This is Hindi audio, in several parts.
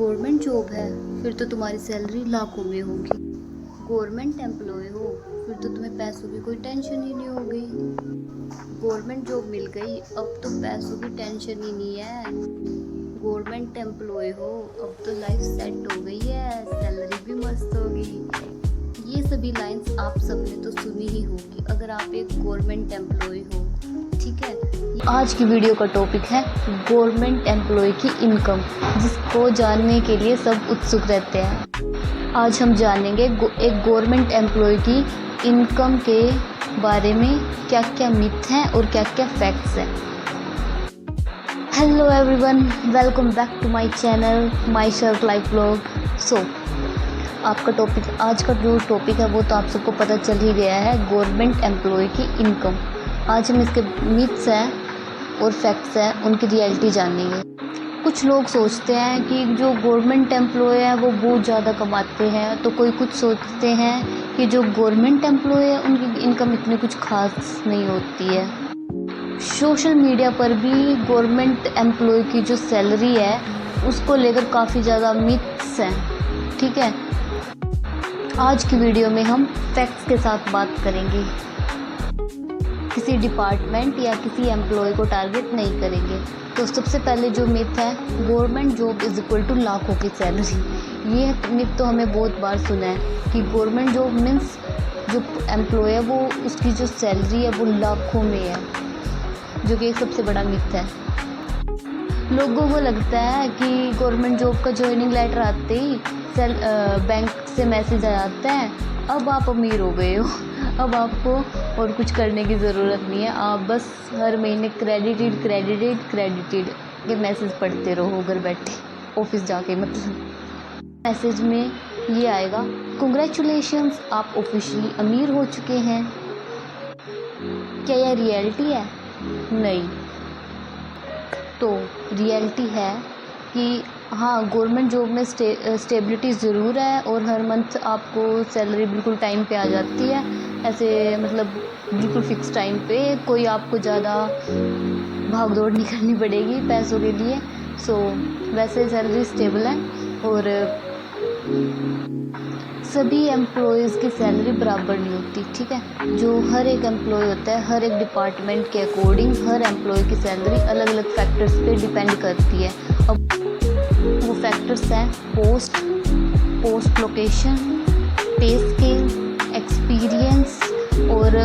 गवर्नमेंट जॉब है फिर तो तुम्हारी सैलरी लाखों में होगी। गवर्नमेंट एम्प्लॉय हो फिर तो तुम्हें पैसों की कोई टेंशन ही नहीं होगी। गवर्नमेंट जॉब मिल गई अब तो पैसों की टेंशन ही नहीं है। गवर्नमेंट एम्प्लॉय हो अब तो लाइफ सेट हो गई है, सैलरी भी मस्त होगी। ये सभी लाइंस आप सबने तो सुनी ही होगी अगर आप एक गवर्नमेंट एम्प्लॉय हो। ठीक है, आज की वीडियो का टॉपिक है गवर्नमेंट एम्प्लॉय की इनकम, जिसको जानने के लिए सब उत्सुक रहते हैं। आज हम जानेंगे एक गवर्नमेंट एम्प्लॉय की इनकम के बारे में क्या क्या मिथ हैं और क्या क्या फैक्ट्स हैं। Hello everyone, welcome back to my channel myself life blog. आपका टॉपिक, आज का जो टॉपिक है वो तो आप सबको पता चल ही गया है, गवर्नमेंट एम्प्लॉय की इनकम। आज हम इसके मिथ्स हैं और फैक्ट्स हैं, उनकी रियलिटी जानेंगे। कुछ लोग सोचते हैं कि जो गवर्नमेंट एम्प्लॉय है वो बहुत ज़्यादा कमाते हैं, तो कोई कुछ सोचते हैं कि जो गवर्नमेंट एम्प्लॉय है उनकी इनकम इतनी कुछ खास नहीं होती है। सोशल मीडिया पर भी गवर्नमेंट एम्प्लॉय की जो सैलरी है उसको लेकर काफ़ी ज़्यादा मिथ्स हैं। ठीक है, आज की वीडियो में हम फैक्ट्स के साथ बात करेंगे, किसी डिपार्टमेंट या किसी एम्प्लॉय को टारगेट नहीं करेंगे। तो सबसे पहले जो मिथ है, government job is equal to लाखों की सैलरी। ये मिथ तो हमें बहुत बार सुना है कि गवर्नमेंट जॉब मीन्स जो एम्प्लॉय है वो उसकी जो सैलरी है वो लाखों में है, जो कि एक सबसे बड़ा मिथ है। लोगों को लगता है कि गवर्नमेंट जॉब का ज्वाइनिंग लेटर आते ही बैंक से मैसेज आ जाता है, अब आप अमीर हो गए हो, अब आपको और कुछ करने की ज़रूरत नहीं है, आप बस हर महीने क्रेडिटेड ये मैसेज पढ़ते रहो घर बैठे, ऑफिस जाके। मतलब मैसेज में ये आएगा, कंग्रेचुलेशंस, आप ऑफिशियली अमीर हो चुके हैं। क्या यह रियलिटी है? नहीं। तो रियलिटी है कि हाँ, गवर्नमेंट जॉब में स्टेबिलिटी ज़रूर है और हर मंथ आपको सैलरी बिल्कुल टाइम पे आ जाती है, ऐसे मतलब बिल्कुल फिक्स टाइम पे, कोई आपको ज़्यादा भाग दौड़ नहीं करनी पड़ेगी पैसों के लिए। वैसे सैलरी स्टेबल है और सभी एम्प्लॉयज़ की सैलरी बराबर नहीं होती। ठीक है, जो हर एक एम्प्लॉय होता है, हर एक डिपार्टमेंट के अकॉर्डिंग हर एम्प्लॉय की सैलरी अलग अलग फैक्टर्स पे डिपेंड करती है। अब वो फैक्टर्स हैं पोस्ट लोकेशन, पे स्केल, एक्सपीरियंस और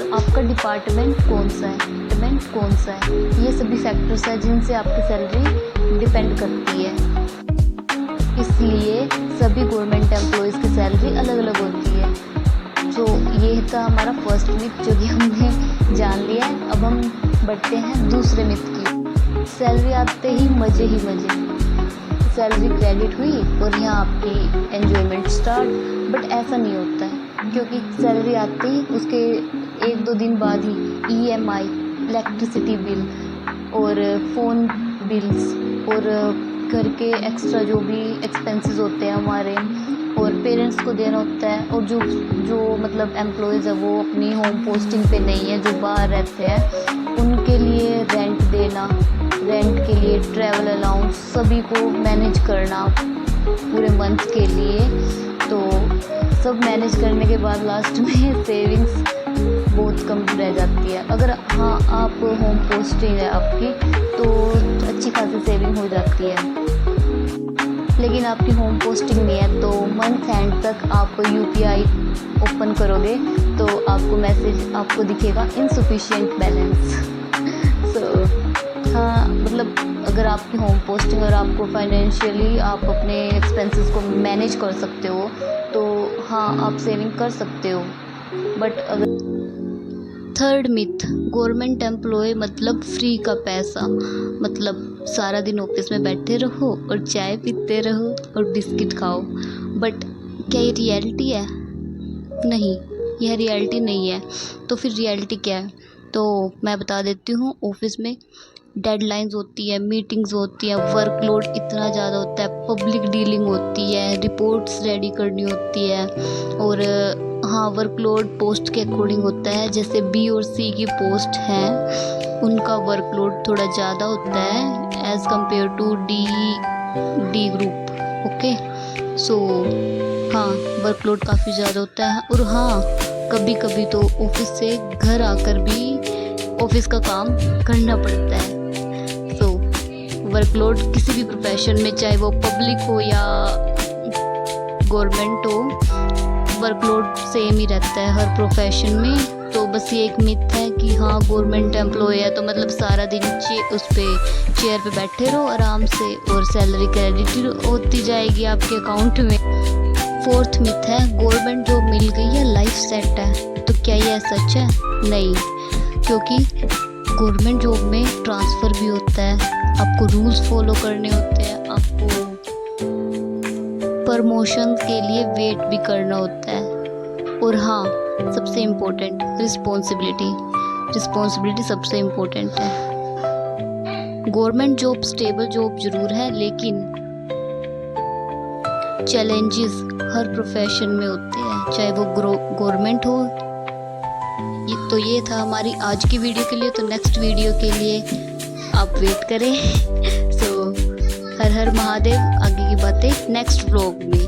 आपका डिपार्टमेंट कौन सा है। ये सभी फैक्टर्स हैं जिनसे आपकी सैलरी डिपेंड करती है। इसलिए सभी गवर्नमेंट एम्प्लॉयज़ की सैलरी अलग अलग होती है। तो ये था हमारा फर्स्ट मिथ जो कि हमने जान लिया है। अब हम बढ़ते हैं दूसरे मिथ की। सैलरी आते ही मज़े, सैलरी क्रेडिट हुई और यहाँ आपकी एन्जॉयमेंट स्टार्ट। बट ऐसा नहीं होता है, क्योंकि सैलरी आते ही उसके 1-2 दिन बाद ही EMI, इलेक्ट्रिसिटी बिल और फ़ोन बिल्स और घर के एक्स्ट्रा जो भी एक्सपेंसेस होते हैं हमारे और पेरेंट्स को देना होता है। और जो मतलब एम्प्लॉयज़ है वो अपनी होम पोस्टिंग पे नहीं है, जो बाहर रहते हैं, उनके लिए रेंट देना, रेंट के लिए ट्रैवल अलाउंस, सभी को मैनेज करना पूरे मंथ के लिए। तो सब मैनेज करने के बाद लास्ट में सेविंग्स बहुत कम रह जाती है। अगर हाँ आप होम पोस्टिंग है आपकी तो अच्छी खासी सेविंग हो जाती है, लेकिन आपकी होम पोस्टिंग नहीं है तो मंथ एंड तक आप UPI ओपन करोगे तो आपको मैसेज आपको दिखेगा इनसफिशिएंट बैलेंस। हाँ, मतलब अगर आपकी होम पोस्टिंग और आपको फाइनेंशियली आप अपने एक्सपेंसेस को मैनेज कर सकते हो तो हाँ आप सेविंग कर सकते हो। बट अगर थर्ड मिथ, गवर्नमेंट एम्प्लॉय मतलब फ्री का पैसा, मतलब सारा दिन ऑफिस में बैठे रहो और चाय पीते रहो और बिस्किट खाओ। बट क्या ये रियलिटी है? नहीं, यह रियलिटी नहीं है। तो फिर रियलिटी क्या है? तो मैं बता देती हूँ। ऑफिस में डेडलाइंस होती है, मीटिंग्स होती है, वर्कलोड इतना ज़्यादा होता है, पब्लिक डीलिंग होती है, रिपोर्ट्स रेडी करनी होती है और हाँ वर्कलोड पोस्ट के अकॉर्डिंग होता है। जैसे B और C की पोस्ट हैं उनका वर्कलोड थोड़ा ज़्यादा होता है as compare to D D group. Okay, so हाँ, वर्कलोड काफ़ी ज़्यादा होता है। और हाँ, कभी कभी तो ऑफिस से घर आकर भी ऑफिस का काम करना पड़ता है। सो वर्कलोड किसी भी प्रोफेशन में, चाहे वो पब्लिक हो या गवर्नमेंट हो, वर्कलोड सेम ही रहता है हर प्रोफेशन में। तो बस ये एक मिथ है कि हाँ, गवर्नमेंट एम्प्लॉय है तो मतलब सारा दिन उस पे चेयर पे बैठे रहो आराम से और सैलरी क्रेडिट होती जाएगी आपके अकाउंट में। फोर्थ मिथ है, गवर्नमेंट जॉब मिल गई है, लाइफ सेट है। तो क्या ये सच है? नहीं, क्योंकि गवर्नमेंट जॉब में ट्रांसफ़र भी होता है, आपको रूल्स फॉलो करने होते हैं, आपको प्रमोशन के लिए वेट भी करना होता है। और हाँ, सबसे इम्पोर्टेंट रिस्पॉन्सिबिलिटी सबसे इम्पोर्टेंट है। गवर्नमेंट जॉब स्टेबल जॉब जरूर है, लेकिन चैलेंजेस हर प्रोफेशन में होते हैं, चाहे वो गवर्नमेंट हो। तो ये था हमारी आज की वीडियो के लिए। तो नेक्स्ट वीडियो के लिए आप वेट करें। सो हर हर महादेव, आगे की बातें नेक्स्ट व्लॉग में।